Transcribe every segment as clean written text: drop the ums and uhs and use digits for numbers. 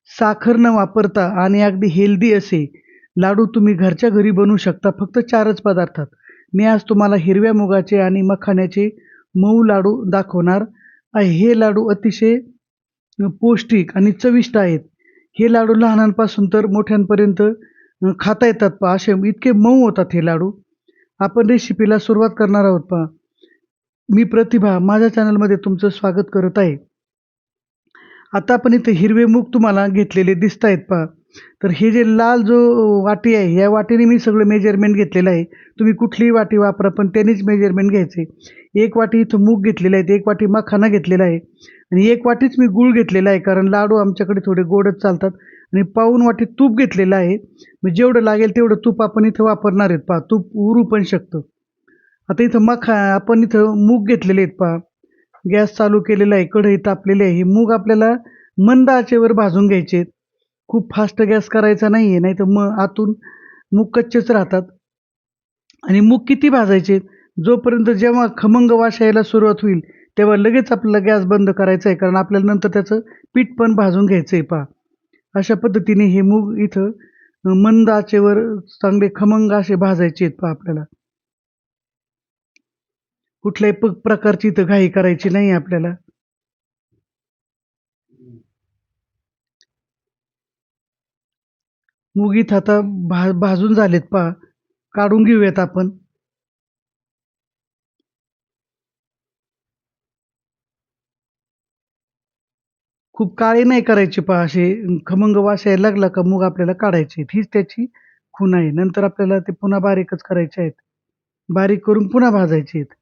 साखर न वापरता आणि अगदी हेल्दी असे लाडू तुम्ही घरच्या घरी बनवू शकता फक्त 4च पदार्थात. मी आज तुम्हाला हिरव्या मुगाचे आणि मखाण्याचे मऊ लाडू दाखवणार आहे. हे लाडू अतिशय पौष्टिक आणि चविष्ट आहेत. हे लाडू लहानांपासून तर मोठ्यांपर्यंत खाता येतात पहा. असे इतके मऊ होतात हे लाडू. आपण रेसिपीला सुरुवात करणार आहोत पहा. मी प्रतिभा माझ्या चॅनलमध्ये तुमचं स्वागत करत आहे. आता आपण इथे हिरवे मूग तुम्हाला घेतलेले दिसतायत पहा. तर हे जे लाल जो वाटी आहे, या वाटीने मी सगळं मेजरमेंट घेतलेलं आहे. तुम्ही कुठलीही वाटी वापरा, पण त्यानेच मेजरमेंट घ्यायचे. 1 वाटी इथं मूग घेतलेले आहेत, 1 वाटी मखाना घेतलेला आहे आणि 1 वाटीच मी गूळ घेतलेला आहे, कारण लाडू आमच्याकडे थोडे गोडच चालतात आणि पाऊण वाटी तूप घेतलेलं आहे. मग जेवढं लागेल तेवढं तूप आपण इथं वापरणार आहेत पहा. तूप उरू पण शकतं. आता इथं आपण इथं मूग घेतलेले आहेत पहा. गॅस चालू केलेला आहे, कढई तापलेली आहे. हे मूग आपल्याला मंद आचेवर भाजून घ्यायचे आहेत. खूप फास्ट गॅस करायचा नाहीये, नाहीतर मग आतून मूग कच्चेच राहतात. आणि मूग किती भाजायचे? जोपर्यंत जेव्हा खमंग वास यायला सुरुवात होईल, तेव्हा लगेच आपल्याला गॅस बंद करायचा आहे, कारण आपल्याला नंतर त्याचं पीठ पण भाजून घ्यायचं आहे पहा. अशा पद्धतीने हे मूग इथं मंद आचेवर चांगले खमंग असे भाजायचे आहेत पहा आपल्याला. कुठल्याही प्रकारची इथं घाई करायची नाही आपल्याला. मूग इथं आता भाजून झालेत पहा. काढून घेऊयात आपण. खूप काळे नाही करायचे पहा. असे खमंग वास यायला लागला का मूग आपल्याला काढायचे आहेत. हीच त्याची खूण आहे. नंतर आपल्याला ते पुन्हा बारीकच करायचे आहेत. बारीक करून पुन्हा भाजायचे आहेत.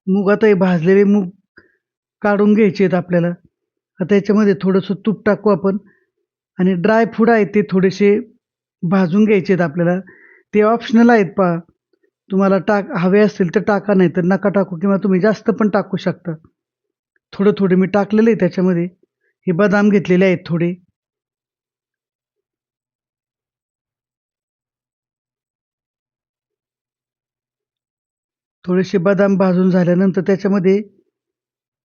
मूग आता हे भाजलेले मूग काढून घ्यायचे आहेत आपल्याला. आता याच्यामध्ये थोडंसं तूप टाकू आपण आणि ड्राय फ्रूट आहेत ते थोडेसे भाजून घ्यायचे आहेत आपल्याला. ते ऑप्शनल आहेत पहा. तुम्हाला हवे असतील तर टाका, नाही तर नका टाकू किंवा तुम्ही जास्त पण टाकू शकता. थोडं मी टाकलेलं आहे त्याच्यामध्ये. हे बदाम घेतलेले आहेत थोडे. थोडेसे बदाम भाजून झाल्यानंतर त्याच्यामध्ये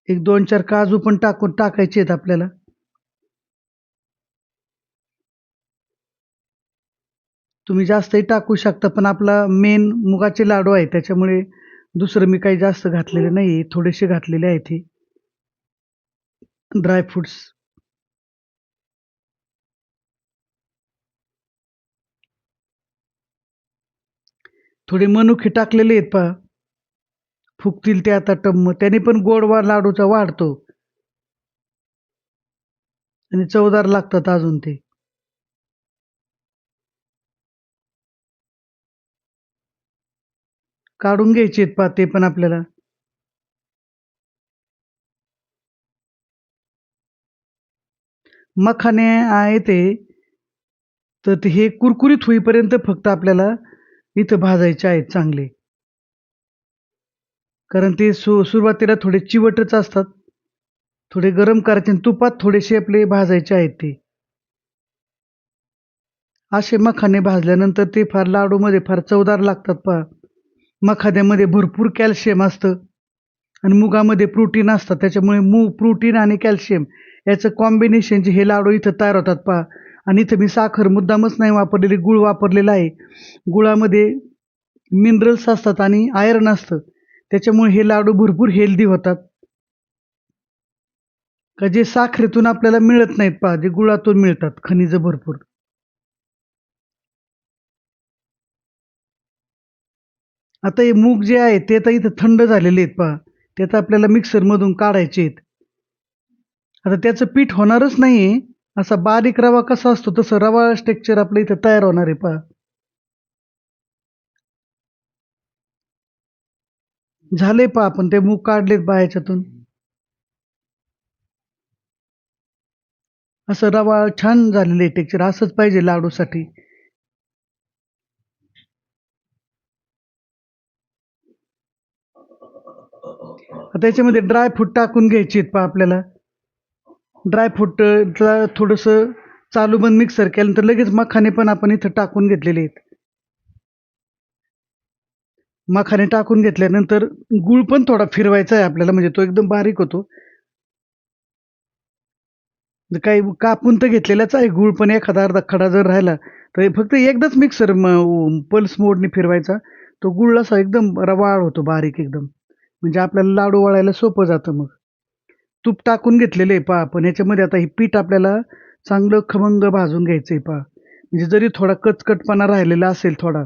एक 2-4 काजू पण टाकायचे आहेत आपल्याला. तुम्ही जास्तही टाकू शकता, पण आपला मेन मुगाचे लाडू आहे त्याच्यामुळे दुसरं मी काही जास्त घातलेलं नाहीये. थोडेसे घातलेले आहेत हे ड्राय फ्रुट्स. थोडे मनुके टाकलेले आहेत पहा. फुगतील ते आता टम्म. त्याने पण गोडवा लाडूचा वाढतो आणि चवदार लागतात अजून ते. काढून घ्यायचे आहेत पहा ते पण आपल्याला. मखाने आहे ते, तर ते हे कुरकुरीत होईपर्यंत फक्त आपल्याला इथं भाजायचे आहेत चांगले. कारण ते सुरुवातीला थोडे चिवटच असतात. थोडे गरम करायचे आणि तुपात थोडेसे आपले भाजायचे आहेत ते. असे मखाने भाजल्यानंतर ते फार लाडूमध्ये फार चवदार लागतात पहा. मखाण्यामध्ये भरपूर कॅल्शियम असतं आणि मुगामध्ये प्रोटीन असतात. त्याच्यामुळे मूग, प्रोटीन आणि कॅल्शियम याचं कॉम्बिनेशनचे हे लाडू इथं तयार होतात पहा. आणि इथं मी साखर मुद्दामच नाही वापरलेली, गूळ वापरलेला आहे. गुळामध्ये मिनरल्स असतात आणि आयर्न असतं. त्याच्यामुळे हे लाडू भरपूर हेल्दी होतात. का जे साखरेतून आपल्याला मिळत नाहीत पहा, जे गुळातून मिळतात खनिजं भरपूर. आता हे मूग जे आहे ते आता इथं थंड झालेले आहेत पहा. ते आता आपल्याला मिक्सरमधून काढायचे आहेत. आता त्याचं पीठ होणारच नाहीये. असा बारीक रवा कसा असतो तसं रवा टेक्स्चर आपलं इथं तयार होणार आहे पहा. झाले पहा आपण ते मूग काढलेत पहा ह्याच्यातून. असं रवा छान झालेलं आहे टेक्स्चर. असंच पाहिजे लाडूसाठी. आता याच्यामध्ये ड्रायफ्रूट टाकून घ्यायचे आहेत पहा आपल्याला. ड्रायफ्रूटला थोडंसं चालू बंद मिक्सर केल्यानंतर लगेच मखाने पण आपण इथं टाकून घेतलेले आहेत. मखाने टाकून घेतल्यानंतर गूळ पण थोडा फिरवायचा आहे आपल्याला, म्हणजे तो एकदम बारीक होतो. काही कापून तर घेतलेलाच आहे गूळ, पण एखादा अर्धा खडा जर राहिला तर हे फक्त एकदाच मिक्सर पल्स मोडने फिरवायचा. तो गूळ असा एकदम रवाळ होतो, बारीक एकदम. म्हणजे आपल्याला लाडू वळायला सोपं जातं मग. तूप टाकून घेतलेलं आहे पहा आपण. याच्यामध्ये आता हे पीठ आपल्याला चांगलं खमंग भाजून घ्यायचं आहे पहा. म्हणजे जरी थोडा कचकटपणा राहिलेला असेल, थोडा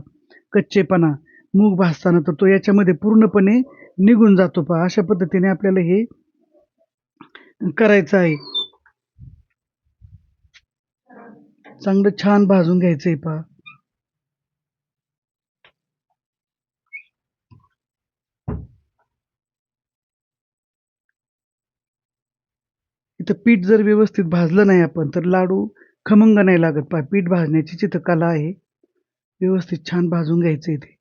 कच्चेपणा मूग भाजताना, तर तो याच्यामध्ये पूर्णपणे निघून जातो पहा. अशा पद्धतीने आपल्याला हे करायचं आहे. चांगलं छान भाजून घ्यायचंय पहा. इथं पीठ जर व्यवस्थित भाजलं नाही आपण, तर लाडू खमंग नाही लागत पहा. पीठ भाजण्याचीच इथं कला आहे. व्यवस्थित छान भाजून घ्यायचं ते.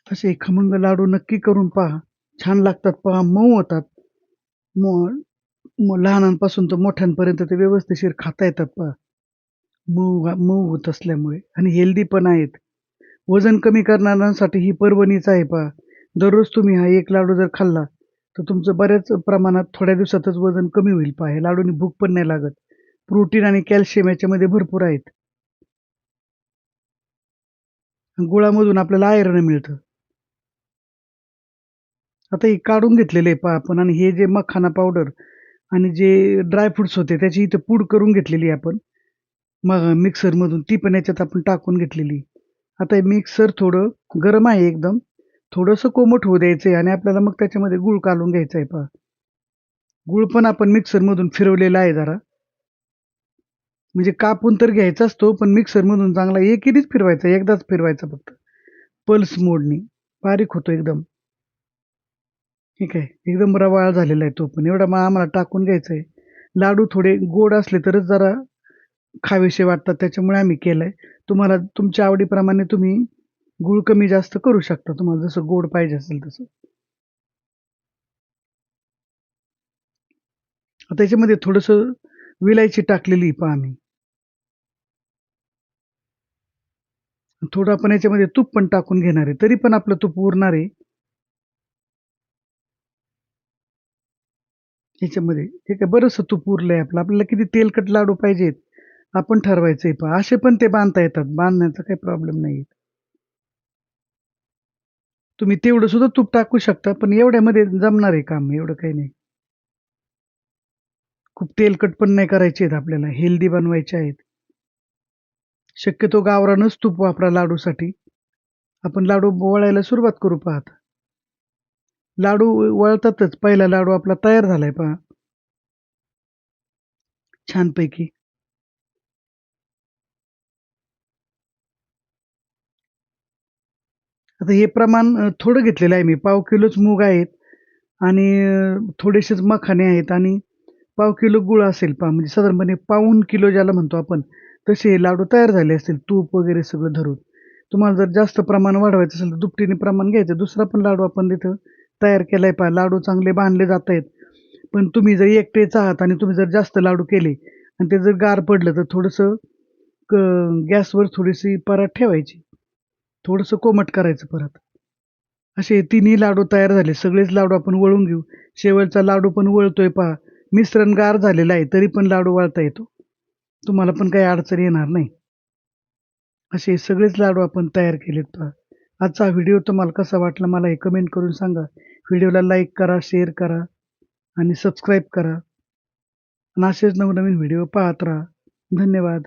असे खमंग लाडू नक्की करून पहा. छान लागतात पहा, मऊ होतात. मग मग लहानांपासून तर मोठ्यांपर्यंत ते व्यवस्थिशीर खाता येतात पहा. मऊ होत असल्यामुळे आणि हेल्दी पण आहेत. वजन कमी करणाऱ्यांसाठी ही पर्वणीच आहे पहा. दररोज तुम्ही हा एक लाडू जर खाल्ला, तर तुमचं बऱ्याच प्रमाणात थोड्या दिवसातच वजन कमी होईल पहा. या लाडूनी भूक पण नाही लागत. प्रोटीन आणि कॅल्शियम याच्यामध्ये भरपूर आहेत. गुळामधून आपल्याला आयर्न मिळतं. आता हे काढून घेतलेलं आहे पहा आपण, आणि हे जे मखाना पावडर आणि जे ड्रायफ्रुट्स होते त्याची इथं पूड करून घेतलेली आहे आपण. मग मिक्सरमधून ती पण याच्यात आपण टाकून घेतलेली. आता हे मिक्सर थोडं गरम आहे एकदम. थोडंसं कोमट होऊ द्यायचंय आणि आपल्याला मग त्याच्यामध्ये गूळ कालवून घ्यायचा आहे पहा. गूळ पण आपण मिक्सरमधून फिरवलेला आहे जरा. म्हणजे कापून तर घ्यायचाच तो, पण मिक्सरमधून चांगला एकेरीच फिरवायचा, एकदाच फिरवायचा फक्त. पल्स मोडनी. बारीक होतो एकदम. ठीक आहे. एकदम रवाळ झालेला आहे तो पण. एवढा मग आम्हाला टाकून घ्यायचा आहे. लाडू थोडे गोड असले तरच जरा खावेसे वाटतात, त्याच्यामुळे आम्ही केलंय. तुम्हाला तुमच्या आवडीप्रमाणे तुम्ही गूळ कमी जास्त करू शकता, तुम्हाला जसं गोड पाहिजे असेल तसं. आता त्याच्यामध्ये थोडंसं विलायची टाकलेली पहा आम्ही. थोडं आपण याच्यामध्ये तूप पण टाकून घेणार आहे. तरी पण आपलं तूप उरणार आहे ह्याच्यामध्ये. ठीक आहे. बरंचसं तूप उरलंय आपलं. आपल्याला किती तेलकट लाडू पाहिजेत, आपण ठरवायचंय पहा. असे पण ते बांधता येतात. बांधण्याचा काही प्रॉब्लेम नाही. तुम्ही तेवढं सुद्धा तूप टाकू शकता, पण एवढ्यामध्ये जमणार आहे काम, एवढं काही नाही. खूप तेलकट पण नाही करायचे आहेत आपल्याला, हेल्दी बनवायचे आहेत. शक्यतो गावरानच तूप वापरा लाडूसाठी. आपण लाडू वळायला सुरुवात करू पहा आता. लाडू वळतातच. पहिला लाडू आपला तयार झालाय पहा, छानपैकी. आता हे प्रमाण थोडं घेतलेलं आहे मी. पाव किलोच मूग आहेत आणि थोडेसेच मखाने आहेत आणि पाव किलो गूळ असेल पहा. म्हणजे साधारणपणे पाऊण किलो ज्याला म्हणतो आपण, तसे हे लाडू तयार झाले असतील, तूप वगैरे सगळं धरून. तुम्हाला जर जास्त प्रमाण वाढवायचं असेल तर दुपटीने प्रमाण घ्यायचं. दुसरा पण लाडू आपण तिथं तयार केलाय पहा. लाडू चांगले बांधले जातायत. पण तुम्ही जर एकटेच आहात आणि तुम्ही जर जास्त लाडू केले आणि ते जर गार पडलं, तर थोडंसं गॅसवर थोडीशी परात ठेवायची. थोडंसं कोमट करायचं परत. असे तिन्ही लाडू तयार झाले. सगळेच लाडू आपण वळून घेऊ. शेवटचा लाडू पण वळतोय पहा. मिश्रण गार झालेलं आहे, तरी पण लाडू वळता येतो. तुम्हाला पण काही अडचण येणार नाही. असे सगळेच लाडू आपण तयार केलेत पहा. आजचा हा व्हिडिओ तुम्हाला कसा वाटला मला हे कमेंट करून सांगा. व्हिडिओला लाईक करा, शेअर करा आणि सबस्क्राईब करा. आणि असेच नवनवीन व्हिडिओ पाहत राहा. धन्यवाद.